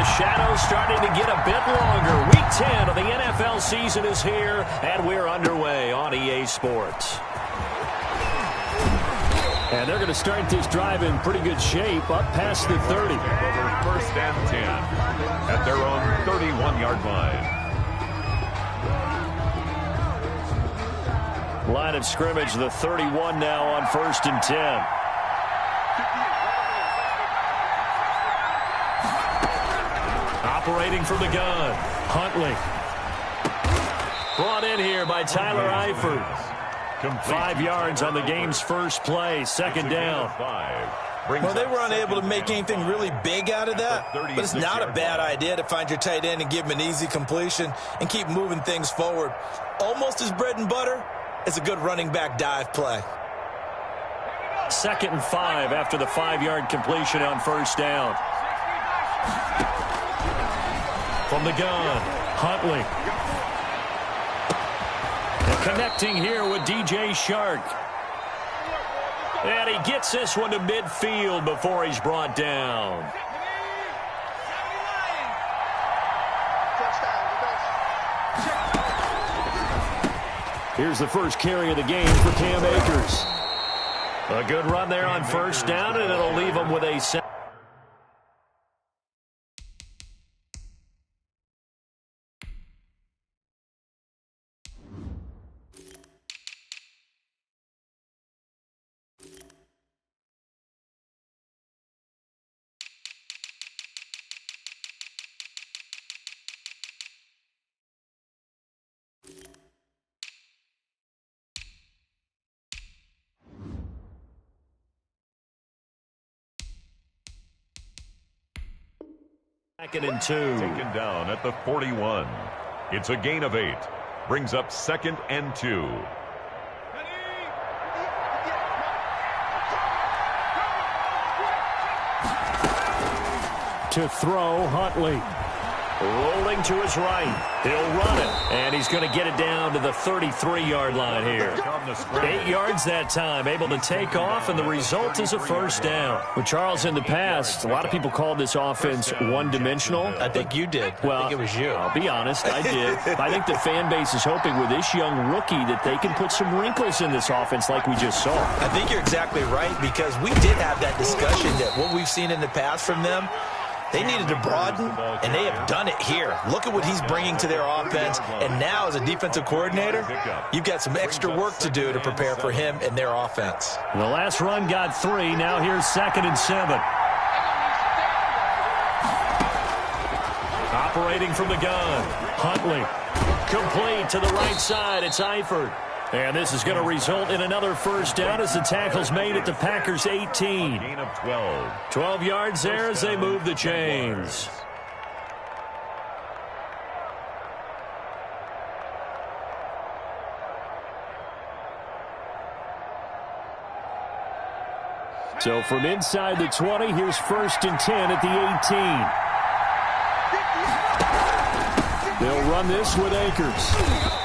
the shadows starting to get a bit longer. Week 10 of the NFL season is here, and we're underway on EA Sports. And they're going to start this drive in pretty good shape, up past the 30. First and 10 at their own 31-yard line. Line of scrimmage, the 31 now on 1st and 10. Operating from the gun, Huntley. Brought in here by Tyler Eifert. 5 yards on the game's first play, second down. Well, they were unable to make anything really big out of that, but it's not a bad idea to find your tight end and give him an easy completion and keep moving things forward. Almost his bread and butter is a good running back dive play. 2nd and 5 after the 5-yard completion on first down. From the gun, Huntley. And connecting here with DJ Shark. And he gets this one to midfield before he's brought down. Here's the first carry of the game for Cam Akers. A good run there on first down, and it'll leave him with a set. Second and 2. Taken down at the 41. It's a gain of 8. Brings up 2nd and 2. To throw, Huntley. Rolling to his right. He'll run it. And he's going to get it down to the 33-yard line here. 8 yards that time. Able to take off, and the result is a first down. Well, Charles, in the past, a lot of people called this offense one-dimensional. I think you did. Well, I think it was you. I'll be honest, I did. I think the fan base is hoping with this young rookie that they can put some wrinkles in this offense like we just saw. I think you're exactly right, because we did have that discussion that what we've seen in the past from them, they needed to broaden, and they have done it here. Look at what he's bringing to their offense, and now as a defensive coordinator, you've got some extra work to do to prepare for him and their offense. The last run got 3. Now here's 2nd and 7. Operating from the gun, Huntley. Complete to the right side. It's Eifert. And this is going to result in another first down as the tackle's made at the Packers' 18. Gain of 12. 12 yards there as they move the chains. So from inside the 20, here's 1st and 10 at the 18. They'll run this with Akers.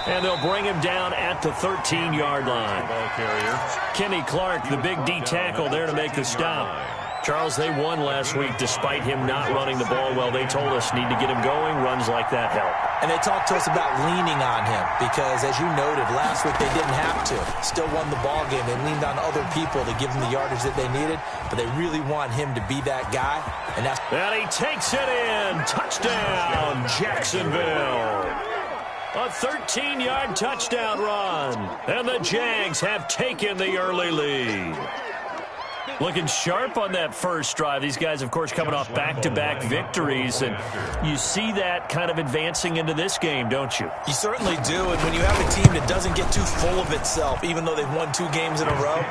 And they'll bring him down at the 13-yard line. Ball carrier. Kenny Clark, the big D tackle there to make the stop. Charles, they won last week despite him not running the ball well. They told us need to get him going. Runs like that help. And they talked to us about leaning on him because, as you noted, last week they didn't have to. Still won the ball game. They leaned on other people to give them the yardage that they needed, but they really want him to be that guy. And he takes it in. Touchdown, Jacksonville. A 13-yard touchdown run. And the Jags have taken the early lead. Looking sharp on that first drive. These guys, of course, coming off back-to-back victories. And you see that kind of advancing into this game, don't you? You certainly do. And when you have a team that doesn't get too full of itself, even though they've won 2 games in a row,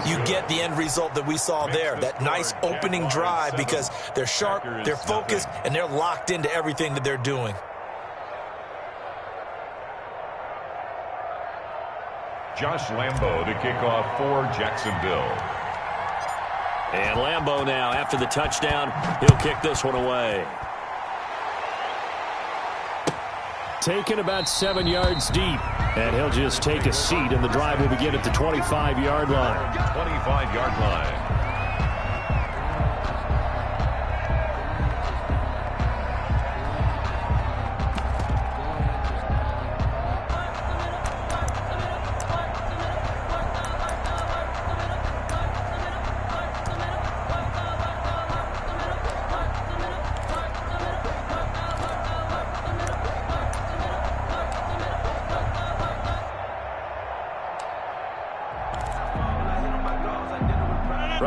you get the end result that we saw there. That nice opening drive because they're sharp, they're focused, and they're locked into everything that they're doing. Josh Lambo to kick off for Jacksonville. And Lambo now, after the touchdown, he'll kick this one away. Taken about 7 yards deep. And he'll just take a seat, and the drive will begin at the 25-yard line. 25-yard line.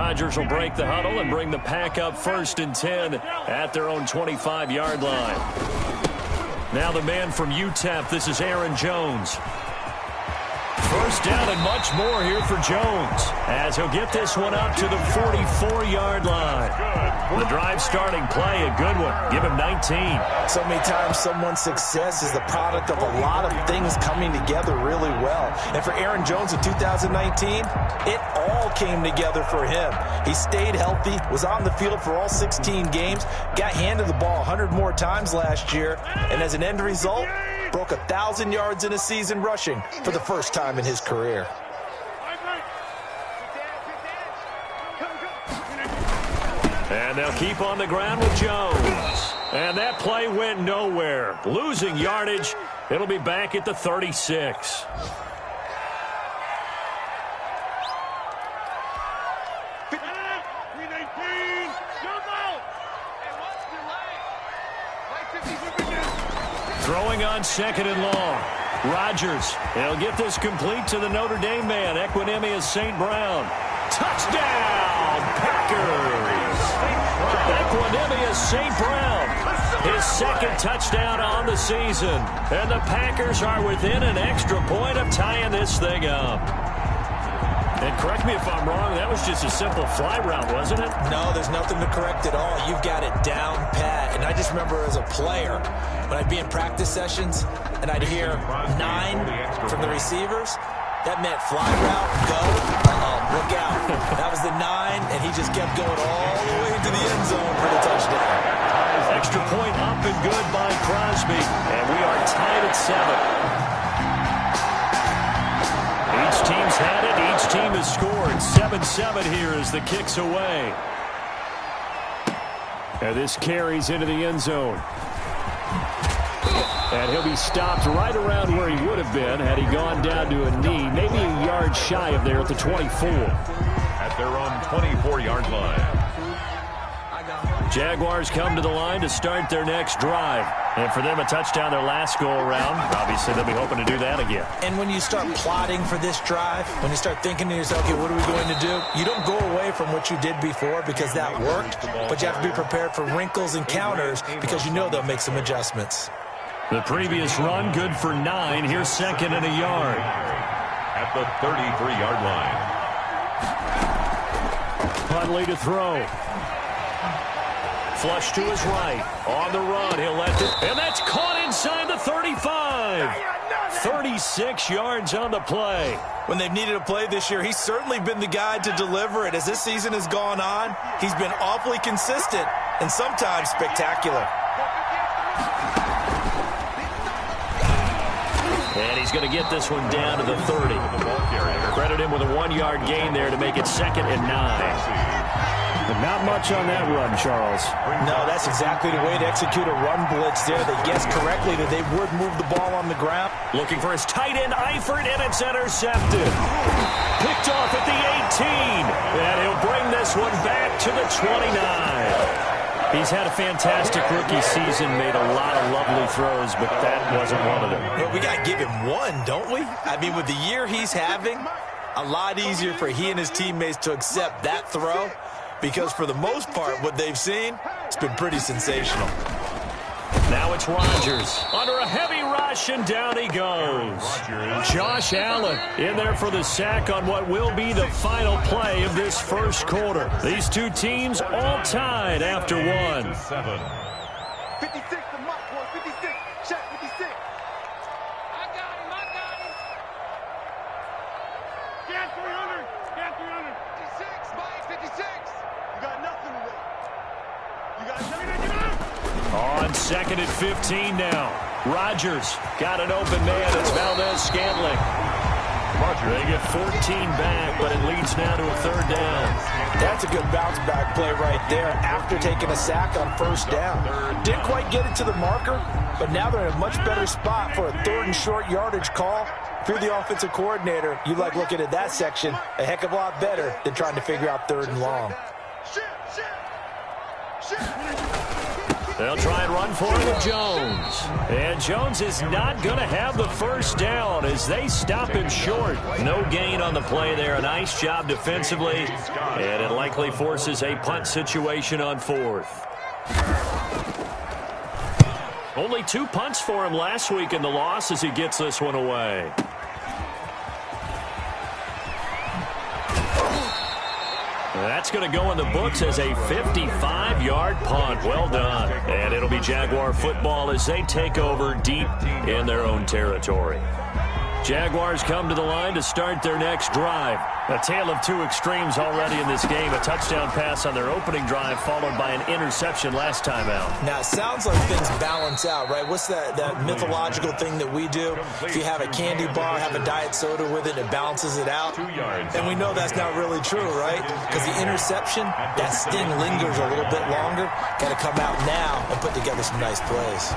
Rodgers will break the huddle and bring the pack up 1st and 10 at their own 25-yard line. Now the man from UTEP, this is Aaron Jones. 1st down and much more here for Jones as he'll get this one up to the 44-yard line. The drive starting play, a good one. Give him 19. So many times someone's success is the product of a lot of things coming together really well. And for Aaron Jones in 2019, it all came together for him. He stayed healthy, was on the field for all 16 games, got handed the ball 100 more times last year, and as an end result, broke 1,000 yards in a season rushing for the first time in his career. And they'll keep on the ground with Jones. And that play went nowhere. Losing yardage. It'll be back at the 36. Throwing on 2nd and long. Rodgers, he'll get this complete to the Notre Dame man, Equinemius St. Brown. Touchdown, Packers! Equinemius St. Brown, his 2nd touchdown on the season. And the Packers are within an extra point of tying this thing up. And correct me if I'm wrong, that was just a simple fly route, wasn't it? No, there's nothing to correct at all. You've got it down pat. And I just remember as a player, when I'd be in practice sessions and I'd hear 9 from the receivers, that meant fly route, go, look out. That was the 9, and he just kept going all the way into the end zone for the touchdown. Extra point up and good by Crosby. And we are tied at 7. Each team's had it. Each team has scored. 7-7 here as the kick's away. And this carries into the end zone. And he'll be stopped right around where he would have been had he gone down to a knee, maybe a yard shy of there at the 24. At their own 24-yard line. Jaguars come to the line to start their next drive. And for them, a touchdown their last go-around. Obviously, they'll be hoping to do that again. And when you start plotting for this drive, when you start thinking to yourself, okay, what are we going to do? You don't go away from what you did before because that worked, but you have to be prepared for wrinkles and counters because you know they'll make some adjustments. The previous run, good for 9. Here's 2nd and a yard. At the 33-yard line. Huntley to throw. Flush to his right. On the run, he'll let it. And that's caught inside the 35. 36 yards on the play. When they've needed a play this year, he's certainly been the guy to deliver it. As this season has gone on, he's been awfully consistent and sometimes spectacular. And he's going to get this one down to the 30. Credit him with a 1-yard gain there to make it 2nd and 9. But not much on that run, Charles. No, that's exactly the way to execute a run blitz there. They guessed correctly that they would move the ball on the ground. Looking for his tight end, Eifert, and it's intercepted. Picked off at the 18. And he'll bring this one back to the 29. He's had a fantastic rookie season, made a lot of lovely throws, but that wasn't one of them. Well, we got to give him one, don't we? I mean, with the year he's having, a lot easier for he and his teammates to accept that throw. Because for the most part, what they've seen, it's been pretty sensational. Now it's Rodgers under a heavy rush, and down he goes. Josh Allen in there for the sack on what will be the final play of this first quarter. These two teams all tied after one. 56 to Mott, boy. 56. Shot 56. I got him. Scan 300. Scan 300. 56, Mike. 56. You got nothing today. You got nothing. On 2nd and 15 now. Rodgers got an open man. It's Valdez-Scantling. They get 14 back, but it leads now to a 3rd down. That's a good bounce-back play right there after taking a sack on 1st down. Didn't quite get it to the marker, but now they're in a much better spot for a 3rd and short yardage call. If you're the offensive coordinator, you like looking at that section a heck of a lot better than trying to figure out 3rd and long. They'll try and run for it with Jones. And Jones is not going to have the first down as they stop him short. No gain on the play there. A nice job defensively. And it likely forces a punt situation on 4th. Only 2 punts for him last week in the loss as he gets this one away. That's going to go in the books as a 55-yard punt. Well done. And it'll be Jaguar football as they take over deep in their own territory. Jaguars come to the line to start their next drive. A tale of 2 extremes already in this game. A touchdown pass on their opening drive followed by an interception last time out. Now, it sounds like things balance out, right? What's that mythological thing that we do? If you have a candy bar, have a diet soda with it, it balances it out. And we know that's not really true, right? Because the interception, that sting lingers a little bit longer. Got to come out now and put together some nice plays.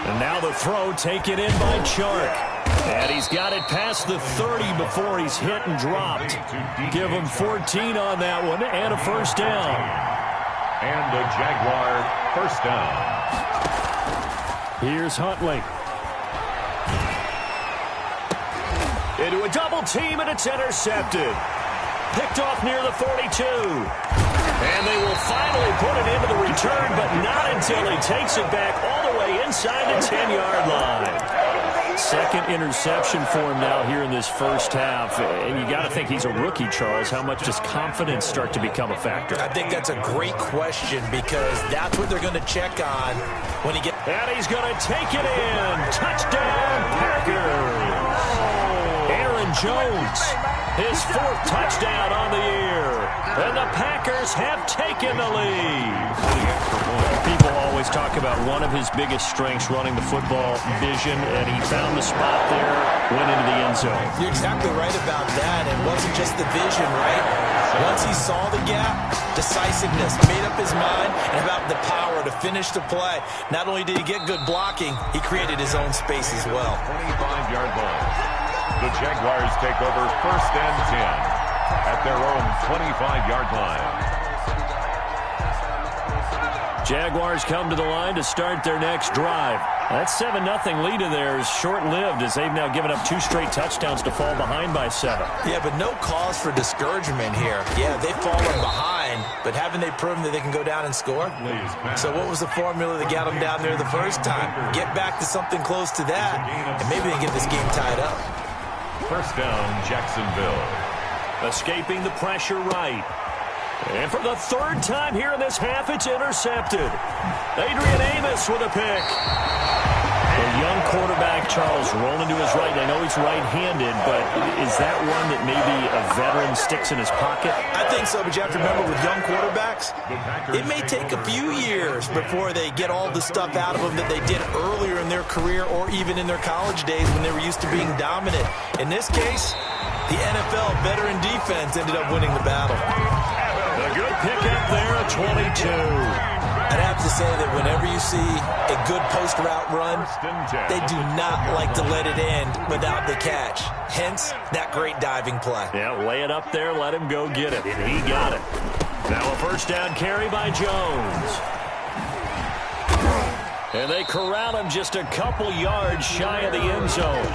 And now the throw taken in by Chark. And he's got it past the 30 before he's hit and dropped. Give him 14 on that one and a first down. And the Jaguar first down. Here's Huntley. Into a double team and it's intercepted. Picked off near the 42. And they will finally put it into the return, but not until he takes it back all the way inside the 10-yard line. Second interception for him now here in this first half. And you got to think he's a rookie, Charles. How much does confidence start to become a factor? I think that's a great question because that's what they're going to check on when he gets. And he's going to take it in. Touchdown, Packers. Aaron Jones, his 4th touchdown on the year. And the Packers have taken the lead. People always talk about one of his biggest strengths running the football, vision, and he found the spot there, went into the end zone. You're exactly right about that. It wasn't just the vision, right? Once he saw the gap, decisiveness, made up his mind, and about the power to finish the play. Not only did he get good blocking, he created his own space as well. 25-yard line. The Jaguars take over first and 10 at their own 25-yard line. Jaguars come to the line to start their next drive. That 7-0 lead of theirs short-lived as they've now given up 2 straight touchdowns to fall behind by 7. Yeah, but no cause for discouragement here. Yeah, they've fallen behind, but haven't they proven that they can go down and score? So what was the formula that got them down there the first time? Get back to something close to that, and maybe they can get this game tied up. First down, Jacksonville. Escaping the pressure right. And for the 3rd time here in this half, it's intercepted. Adrian Amos with a pick. The young quarterback, Charles, rolling to his right. I know he's right-handed, but is that one that maybe a veteran sticks in his pocket? I think so, but you have to remember with young quarterbacks, it may take a few years before they get all the stuff out of them that they did earlier in their career or even in their college days when they were used to being dominant. In this case, the NFL veteran defense ended up winning the battle. A good pickup there at 22. I'd have to say that whenever you see a good post route run, they do not like to let it end without the catch. Hence, that great diving play. Yeah, lay it up there, let him go get it. And he got it. Now a first down carry by Jones. And they corral him just a couple yards shy of the end zone.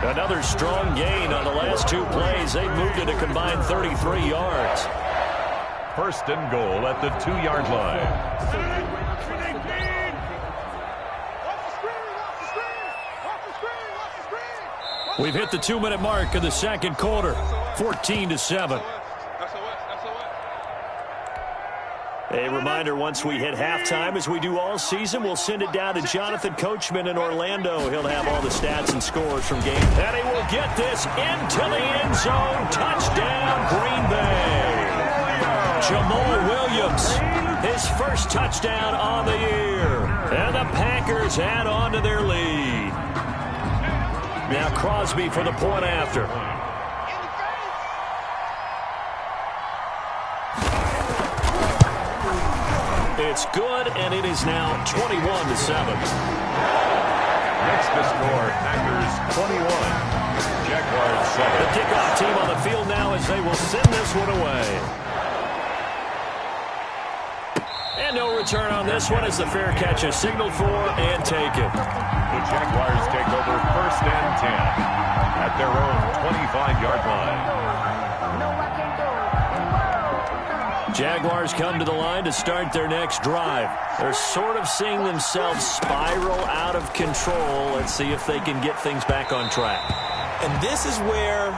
Another strong gain on the last 2 plays. They've moved it a combined 33 yards. First and goal at the 2-yard line. We've hit the 2-minute mark of the second quarter. 14-7. A reminder, once we hit halftime, as we do all season, we'll send it down to Jonathan Coachman in Orlando. He'll have all the stats and scores from game. And he will get this into the end zone. Touchdown, Green Bay. Jamal Williams, his first touchdown on the year. And the Packers add on to their lead. Now Crosby for the point after. It's good, and it is now 21-7. Next to score, Packers 21, Jaguars 7. The kickoff team on the field now as they will send this one away. return on this one as the fair catch is signaled for and taken. The Jaguars take over 1st and 10 at their own 25-yard line. Jaguars come to the line to start their next drive. They're sort of seeing themselves spiral out of control. Let's see if they can get things back on track. And this is where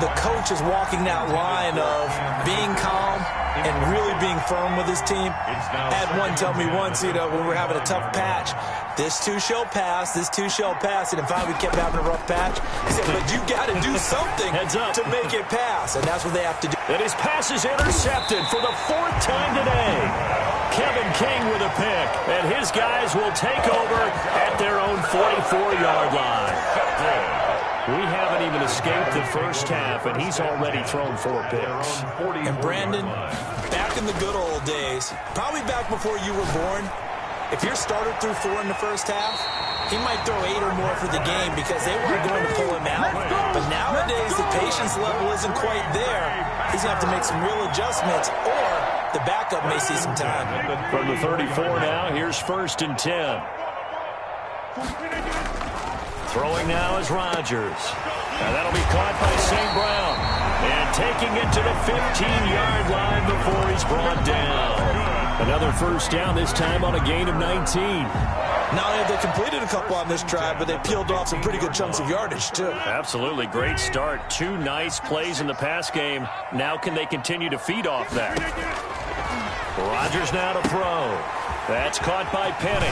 the coach is walking that line of being calm and really being firm with his team. I had one tell me once, when we're having a tough patch, this too shall pass, this too shall pass. And finally we kept having a rough patch. He said, but you got to do something to make it pass. And that's what they have to do. And his pass is intercepted for the 4th time today. Kevin King with a pick. And his guys will take over at their own 44-yard line. We haven't even escaped the first half, and he's already thrown 4 picks. And Brandon, back in the good old days, probably back before you were born, if your starter threw 4 in the first half, he might throw 8 or more for the game because they weren't going to pull him out. But nowadays, the patience level isn't quite there. He's going to have to make some real adjustments, or the backup may see some time. From the 34 now, here's 1st and 10. Throwing now is Rodgers. And that'll be caught by St. Brown. And taking it to the 15-yard line before he's brought down. Another first down, this time on a gain of 19. Not only have they completed a couple on this drive, but they peeled off some pretty good chunks of yardage, too. Absolutely. Great start. 2 nice plays in the pass game. Now can they continue to feed off that? Rodgers now to throw. That's caught by Penny.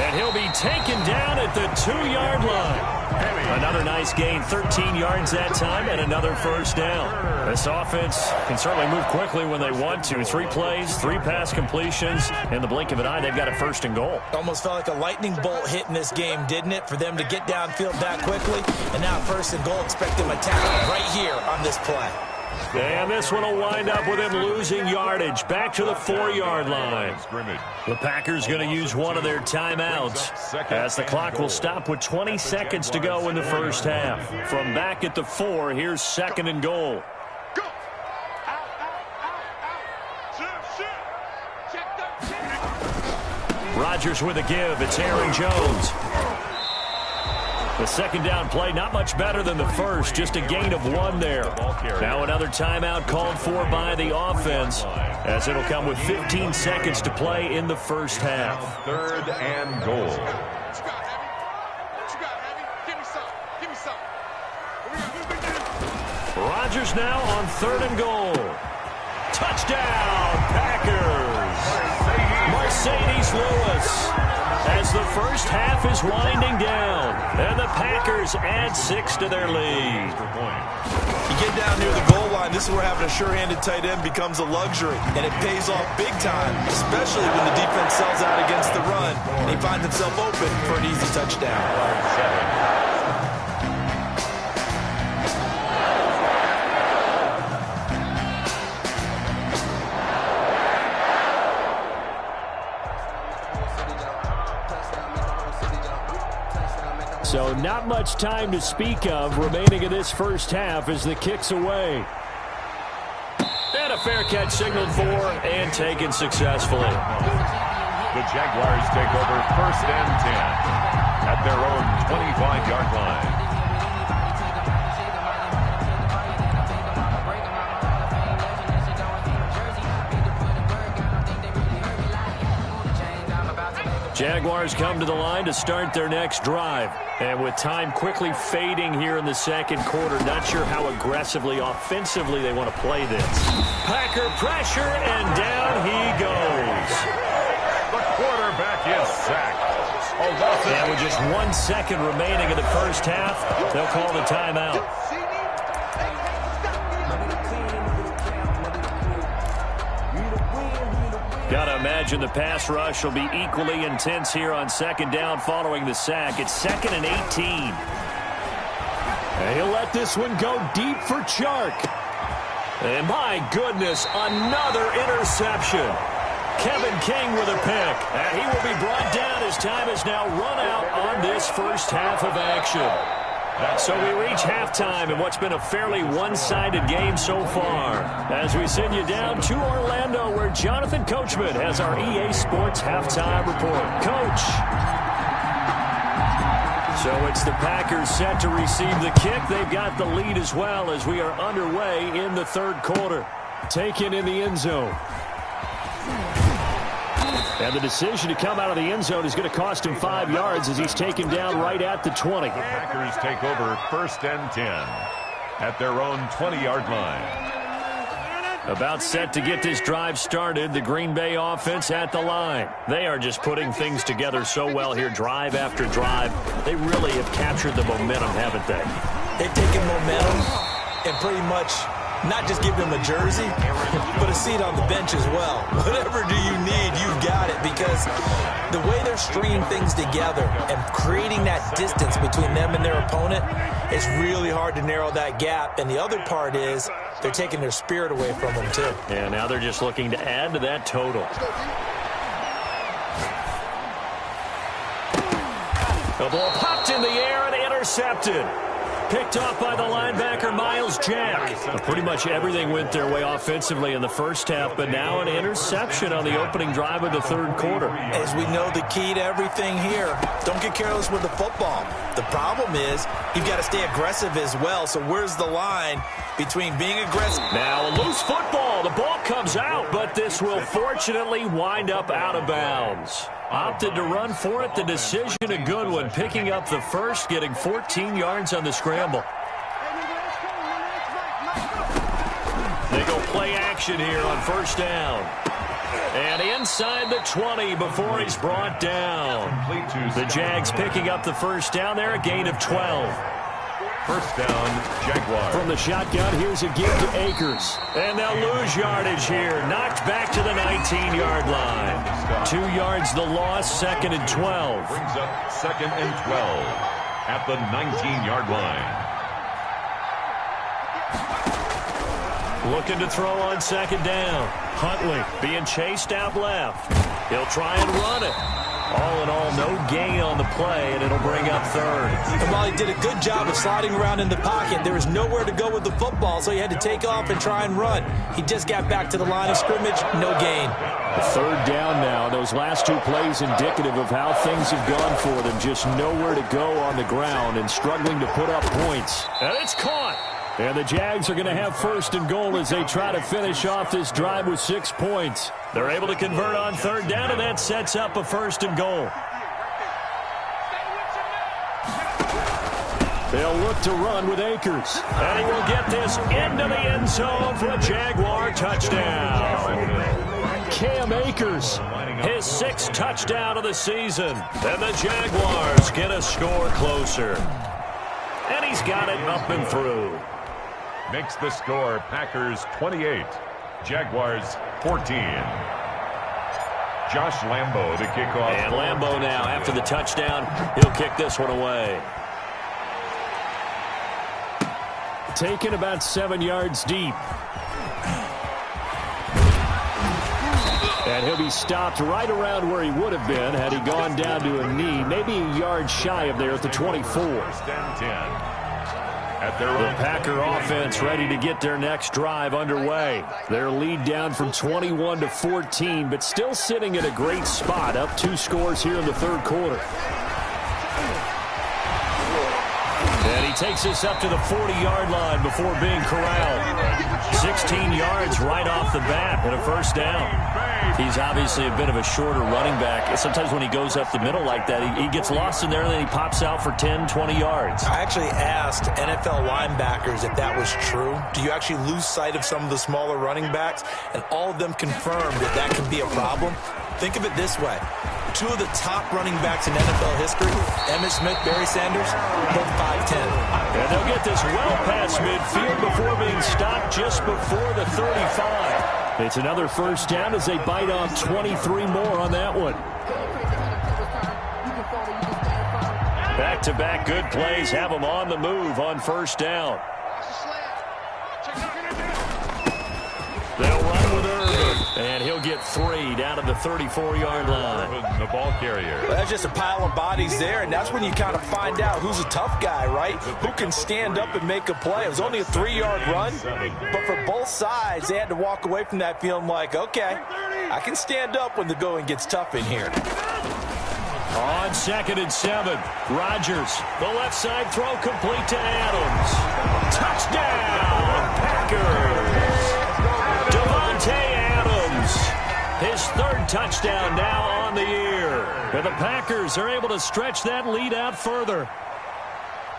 And he'll be taken down at the 2-yard line. Another nice gain, 13 yards that time, and another first down. This offense can certainly move quickly when they want to. 3 plays, 3 pass completions. In the blink of an eye, they've got a 1st and goal. Almost felt like a lightning bolt hit in this game, didn't it? For them to get downfield that quickly. And now 1st and goal, expect them to tackle right here on this play. And this one will wind up with him losing yardage back to the 4-yard line. The Packers going to use one of their timeouts as the clock will stop with 20 seconds to go in the first half. From back at the 4, here's 2nd and goal. Rodgers with a give. It's Aaron Jones. The 2nd down play, not much better than the first, just a gain of 1 there. Now another timeout called for by the offense, as it'll come with 15 seconds to play in the first half. 3rd and goal. Rodgers now on 3rd and goal. Touchdown, Packers! Mercedes Lewis. As the first half is winding down, and the Packers add 6 to their lead. You get down near the goal line, this is where having a sure-handed tight end becomes a luxury, and it pays off big time, especially when the defense sells out against the run, and he finds himself open for an easy touchdown. So not much time to speak of remaining in this first half as the kick's away. And a fair catch signaled for and taken successfully. The Jaguars take over 1st and 10 at their own 25-yard line. Jaguars come to the line to start their next drive. And with time quickly fading here in the 2nd quarter, not sure how aggressively, offensively they want to play this. Packer pressure, and down he goes. The quarterback is sacked. And with just 1 second remaining in the first half, they'll call the timeout. Gotta imagine the pass rush will be equally intense here on 2nd down following the sack. It's 2nd and 18. And he'll let this one go deep for Chark. And my goodness, another interception. Kevin King with a pick. And he will be brought down as time is now run out on this first half of action. So we reach halftime in what's been a fairly one-sided game so far. As we send you down to Orlando, where Jonathan Coachman has our EA Sports halftime report. Coach. So it's the Packers set to receive the kick. They've got the lead as well as we are underway in the third quarter. Taken in the end zone. And the decision to come out of the end zone is going to cost him 5 yards as he's taken down right at the 20. The Packers take over 1st and 10 at their own 20-yard line. About set to get this drive started, the Green Bay offense at the line. They are just putting things together so well here, drive after drive. They really have captured the momentum, haven't they? They've taken momentum and pretty much not just give them a jersey, but a seat on the bench as well. Whatever do you need, you've got it, because the way they're stringing things together and creating that distance between them and their opponent, it's really hard to narrow that gap. And the other part is they're taking their spirit away from them, too. And now they're just looking to add to that total. The ball popped in the air and intercepted. Picked off by the linebacker, Miles Jack. Pretty much everything went their way offensively in the first half, but now an interception on the opening drive of the third quarter. As we know, the key to everything here, don't get careless with the football. The problem is you've got to stay aggressive as well. So where's the line between being aggressive? Now a loose football. The ball comes out, but this will fortunately wind up out of bounds. Opted to run for it. The decision a good one. Picking up the first, getting 14 yards on the scramble. They go play action here on first down. And inside the 20 before he's brought down. The Jags picking up the first down there, a gain of 12. First down, Jaguars. From the shotgun, here's a give to Akers. And they'll lose yardage here. Knocked back to the 19-yard line. 2 yards the loss, 2nd and 12. Brings up 2nd and 12 at the 19-yard line. Looking to throw on 2nd down. Huntley being chased out left. He'll try and run it. All in all, no gain on the play, and it'll bring up 3rd. And while he did a good job of sliding around in the pocket, there was nowhere to go with the football, so he had to take off and try and run. He just got back to the line of scrimmage, no gain. The 3rd down now. Those last 2 plays indicative of how things have gone for them. Just nowhere to go on the ground and struggling to put up points. And it's caught. And the Jags are going to have 1st and goal as they try to finish off this drive with 6 points. They're able to convert on 3rd down, and that sets up a 1st and goal. They'll look to run with Akers. And he will get this into the end zone for a Jaguar touchdown. Cam Akers, his 6th touchdown of the season. And the Jaguars get a score closer. And he's got it up and through. Makes the score Packers 28, Jaguars 14. Josh Lambo to kick off. And Lambo now, after the touchdown, he'll kick this one away. Taken about 7 yards deep. And he'll be stopped right around where he would have been had he gone down to a knee, maybe a yard shy of there at the 24. 1st and 10. At their The Packer offense ready to get their next drive underway. Their lead down from 21 to 14, but still sitting at a great spot, up 2 scores here in the third quarter. And he takes us up to the 40-yard line before being corralled. 16 yards right off the bat and a 1st down. He's obviously a bit of a shorter running back. Sometimes when he goes up the middle like that, he gets lost in there and then he pops out for 10, 20 yards. I actually asked NFL linebackers if that was true. Do you actually lose sight of some of the smaller running backs? And all of them confirmed that that can be a problem. Think of it this way. 2 of the top running backs in NFL history, Emmitt Smith, Barry Sanders, both 5'10". And they'll get this well past midfield before being stopped just before the 35. It's another 1st down as they bite off 23 more on that one. Back-to-back good plays have them on the move on 1st down. They'll run with Irvin, and he'll he'll get 3 down to the 34-yard line. The ball carrier. Well, that's just a pile of bodies there, and that's when you kind of find out who's a tough guy, right? Who can stand up and make a play. It was only a 3-yard run, but for both sides, they had to walk away from that feeling like, okay, I can stand up when the going gets tough in here. On 2nd and 7, Rodgers, the left side throw complete to Adams. Touchdown, Packers! Devontae Adams, his 3rd touchdown now on the year. And the Packers are able to stretch that lead out further.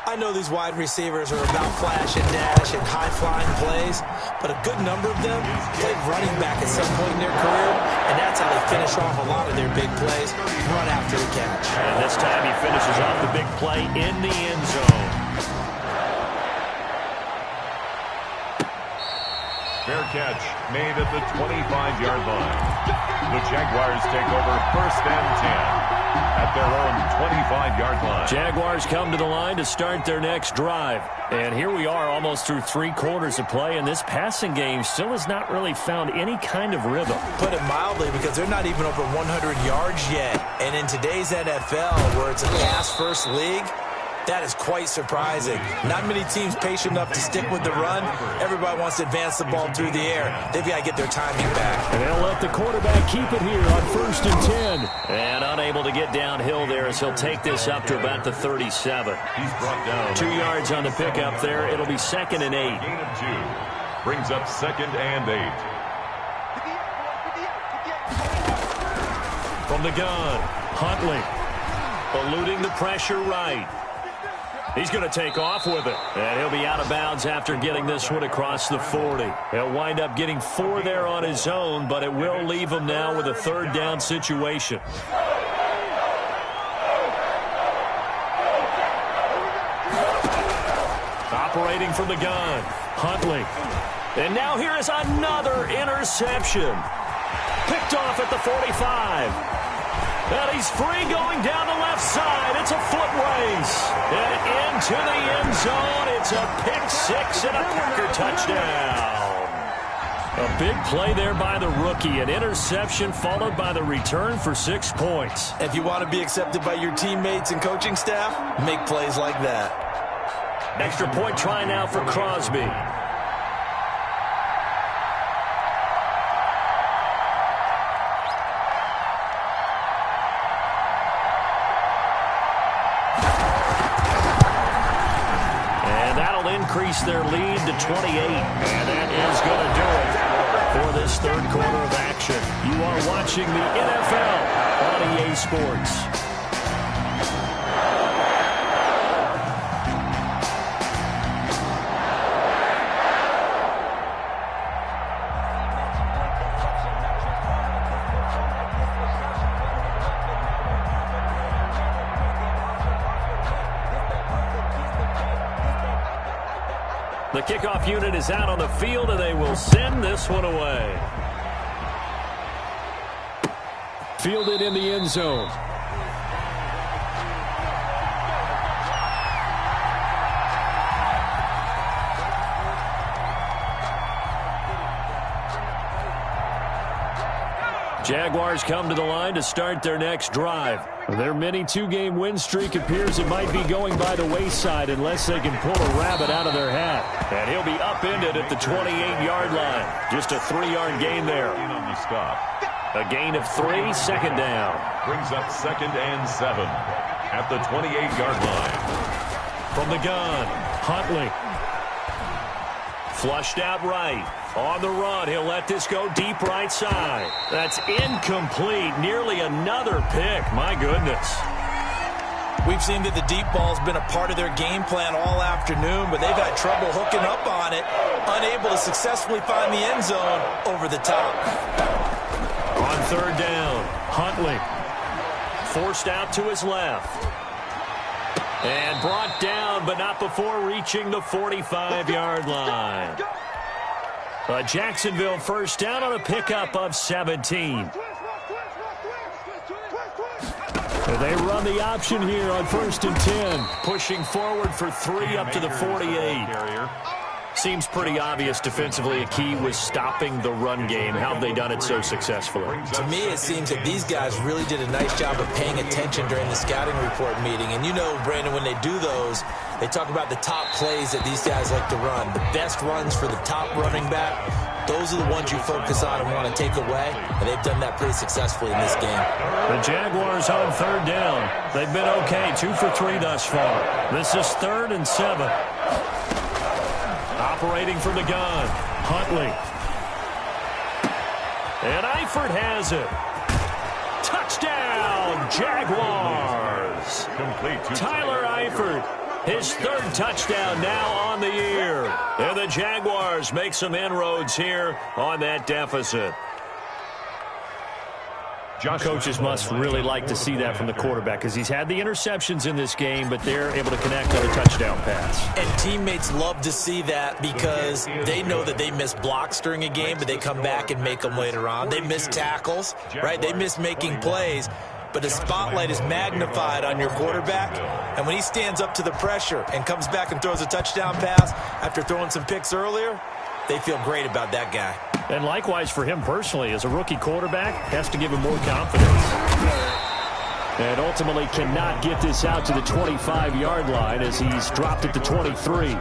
I know these wide receivers are about flash and dash and high-flying plays, but a good number of them played running back at some point in their career, and that's how they finish off a lot of their big plays, run after the catch. And this time he finishes off the big play in the end zone. Fair catch made at the 25-yard line. The Jaguars take over 1st and 10 at their own 25-yard line. Jaguars come to the line to start their next drive. And here we are almost through 3 quarters of play, and this passing game still has not really found any kind of rhythm. Put it mildly, because they're not even over 100 yards yet. And in today's NFL, where it's a pass-first league, that is quite surprising. Not many teams patient enough to stick with the run. Everybody wants to advance the ball through the air. They've got to get their timing back. And they'll let the quarterback keep it here on 1st and 10. And unable to get downhill there as he'll take this up to about the 37. He's brought down 2 yards on the pickup there. It'll be 2nd and 8. Gain of 2. Brings up 2nd and 8. From the gun, Huntley eluding the pressure right. He's going to take off with it. And he'll be out of bounds after getting this one across the 40. He'll wind up getting 4 there on his own, but it will leave him now with a 3rd down situation. Operating from the gun, Huntley. And now here is another interception. Picked off at the 45. And he's free going down the left side. It's a foot race. And into the end zone. It's a pick 6 and a Packer touchdown. A big play there by the rookie. An interception followed by the return for 6 points. If you want to be accepted by your teammates and coaching staff, make plays like that. Extra point try now for Crosby. Increase their lead to 28. And that is going to do it for this 3rd quarter of action. You are watching the NFL on EA Sports. The kickoff unit is out on the field, and they will send this one away. Fielded in the end zone. Jaguars come to the line to start their next drive. Their mini 2-game win streak appears it might be going by the wayside unless they can pull a rabbit out of their hat. And he'll be upended at the 28-yard line. Just a 3-yard gain there. On the stop. A gain of 3, 2nd down. Brings up 2nd and 7 at the 28-yard line. From the gun, Huntley. Flushed out right. On the run, he'll let this go deep right side. That's incomplete. Nearly another pick. My goodness. We've seen that the deep ball's been a part of their game plan all afternoon, but they've had trouble hooking up on it, unable to successfully find the end zone over the top. On 3rd down, Huntley. Forced out to his left. And brought down, but not before reaching the 45-yard line. A Jacksonville 1st down on a pickup of 17. They run the option here on 1st and 10. Pushing forward for 3 up to the 48. Seems pretty obvious defensively. A key was stopping the run game. How have they done it so successfully? To me, it seems that these guys really did a nice job of paying attention during the scouting report meeting. And you know, Brandon, when they do those, they talk about the top plays that these guys like to run. The best runs for the top running back. Those are the ones you focus on and want to take away. And they've done that pretty successfully in this game. The Jaguars on third down. They've been okay, 2 for 3 thus far. This is 3rd and 7. Operating from the gun, Huntley. And Eifert has it. Touchdown, Jaguars. Complete. Tyler Eifert, his 3rd touchdown now on the year. And the Jaguars make some inroads here on that deficit. Coaches must really like to see that from the quarterback because he's had the interceptions in this game, but they're able to connect on a touchdown pass. And teammates love to see that because they know that they miss blocks during a game, but they come back and make them later on. They miss tackles, right? They miss making plays, but the spotlight is magnified on your quarterback. And when he stands up to the pressure and comes back and throws a touchdown pass after throwing some picks earlier, they feel great about that guy. And likewise for him personally, as a rookie quarterback, has to give him more confidence. And ultimately cannot get this out to the 25-yard line as he's dropped it to 23. 10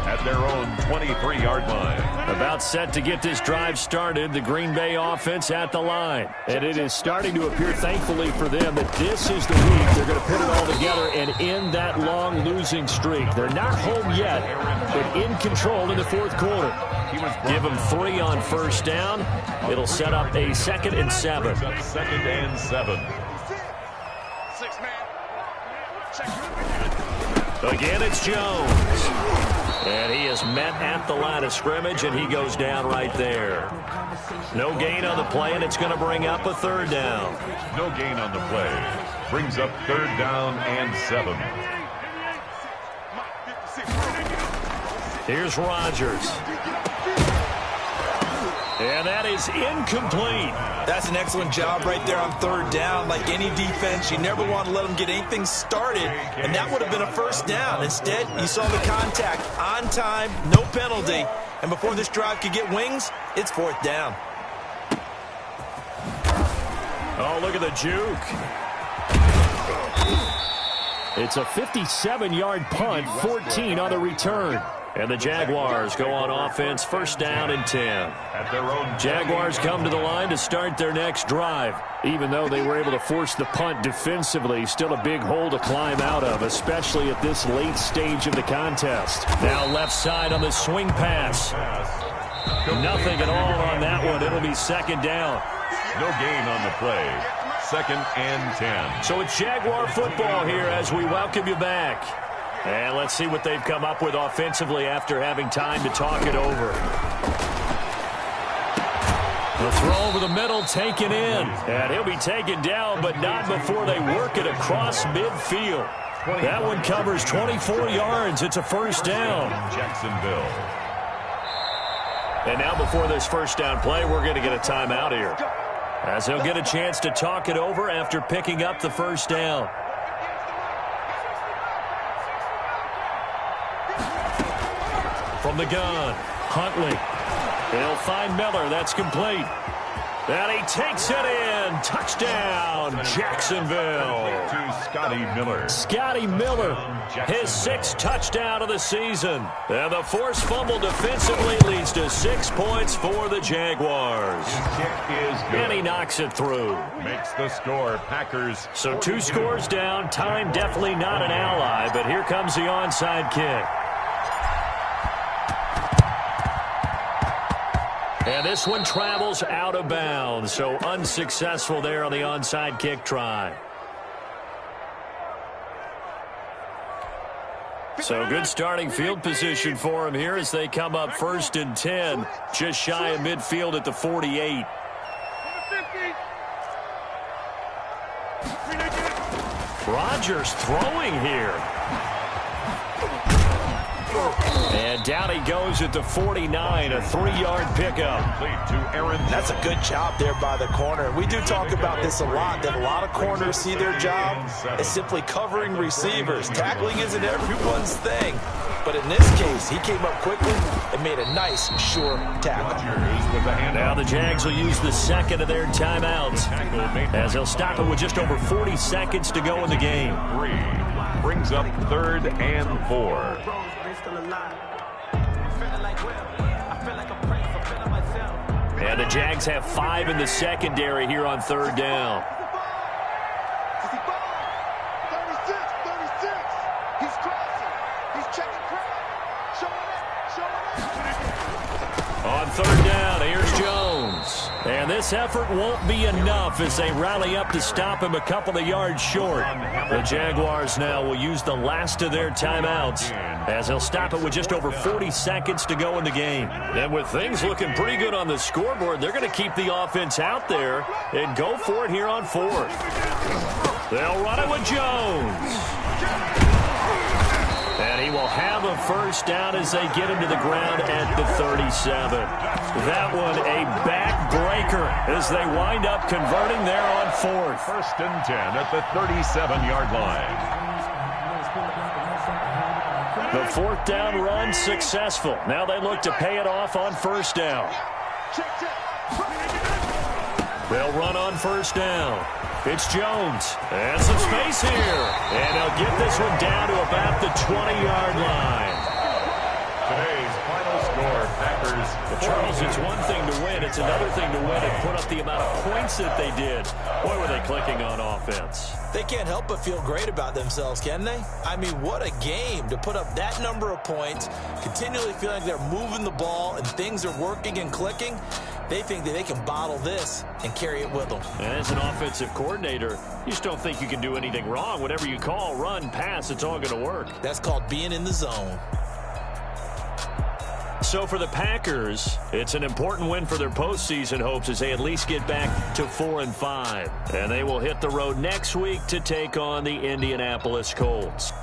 at their own 23-yard line. About set to get this drive started, the Green Bay offense at the line. And it is starting to appear, thankfully for them, that this is the week they're going to put it all together and end that long losing streak. They're not home yet, but in control in the 4th quarter. Give them 3 on first down. It'll set up a 2nd and 7. 2nd and 7. 6 man. Again, it's Jones. And he is met at the line of scrimmage, and he goes down right there. No gain on the play, and it's going to bring up a 3rd down. No gain on the play. Brings up 3rd down and 7. Here's Rodgers. And that is incomplete. That's an excellent job right there on 3rd down. Like any defense, you never want to let them get anything started, and that would have been a 1st down. Instead, you saw the contact on time, no penalty, and before this drive could get wings, it's 4th down. Oh, look at the juke. It's a 57-yard punt, 14 on the return. And the Jaguars go on offense, 1st down and 10. At their own Jaguars come to the line to start their next drive. Even though they were able to force the punt defensively, still a big hole to climb out of, especially at this late stage of the contest. Now left side on the swing pass. Nothing at all on that one. It'll be 2nd down. No gain on the play. 2nd and 10. So it's Jaguar football here as we welcome you back. And let's see what they've come up with offensively after having time to talk it over. The throw over the middle taken in. And he'll be taken down, but not before they work it across midfield. That one covers 24 yards. It's a 1st down. Jacksonville. And now before this 1st down play, we're going to get a timeout here, as he'll get a chance to talk it over after picking up the 1st down. From the gun, Huntley. They'll find Miller. That's complete. And he takes it in. Touchdown, Jacksonville. To Scotty Miller. Scotty Miller, his 6th touchdown of the season. And the forced fumble defensively leads to 6 points for the Jaguars. His kick is good. And he knocks it through. Makes the score. Packers. So 2 scores down. Time definitely not an ally, but here comes the onside kick. And this one travels out of bounds, so unsuccessful there on the onside kick try. So good starting field position for him here as they come up 1st and 10, just shy of midfield at the 48. Rodgers throwing here. And down he goes at the 49, a 3-yard pickup. That's a good job there by the corner. We do talk about this a lot, that a lot of corners see their job as simply covering receivers. Tackling isn't everyone's thing. but in this case, he came up quickly and made a nice, sure tackle. Now the Jags will use the second of their timeouts as they'll stop it with just over 40 seconds to go in the game. Brings up 3rd and 4. And the Jags have 5 in the secondary here on 3rd down. On 3rd down, here's Jones. And this effort won't be enough as they rally up to stop him a couple of yards short. The Jaguars now will use the last of their timeouts as they'll stop it with just over 40 seconds to go in the game. And with things looking pretty good on the scoreboard, they're going to keep the offense out there and go for it here on 4th. They'll run it with Jones. And he will have a first down as they get him to the ground at the 37. That one a backbreaker as they wind up converting there on 4th. 1st and 10 at the 37-yard line. The 4th down run successful. Now they look to pay it off on 1st down. They'll run on 1st down. It's Jones. And some space here. And they'll get this one down to about the 20-yard line. Today's final score, Packers. Well, Charles, it's one thing to win. It's another thing to win and put up the amount of points that they did. Boy, were they clicking on offense. They can't help but feel great about themselves, can they? I mean, what a game to put up that number of points, continually feeling like they're moving the ball and things are working and clicking. They think that they can bottle this and carry it with them. And as an offensive coordinator, you just don't think you can do anything wrong. Whatever you call, run, pass, it's all going to work. That's called being in the zone. So for the Packers, it's an important win for their postseason hopes as they at least get back to 4-5. And they will hit the road next week to take on the Indianapolis Colts.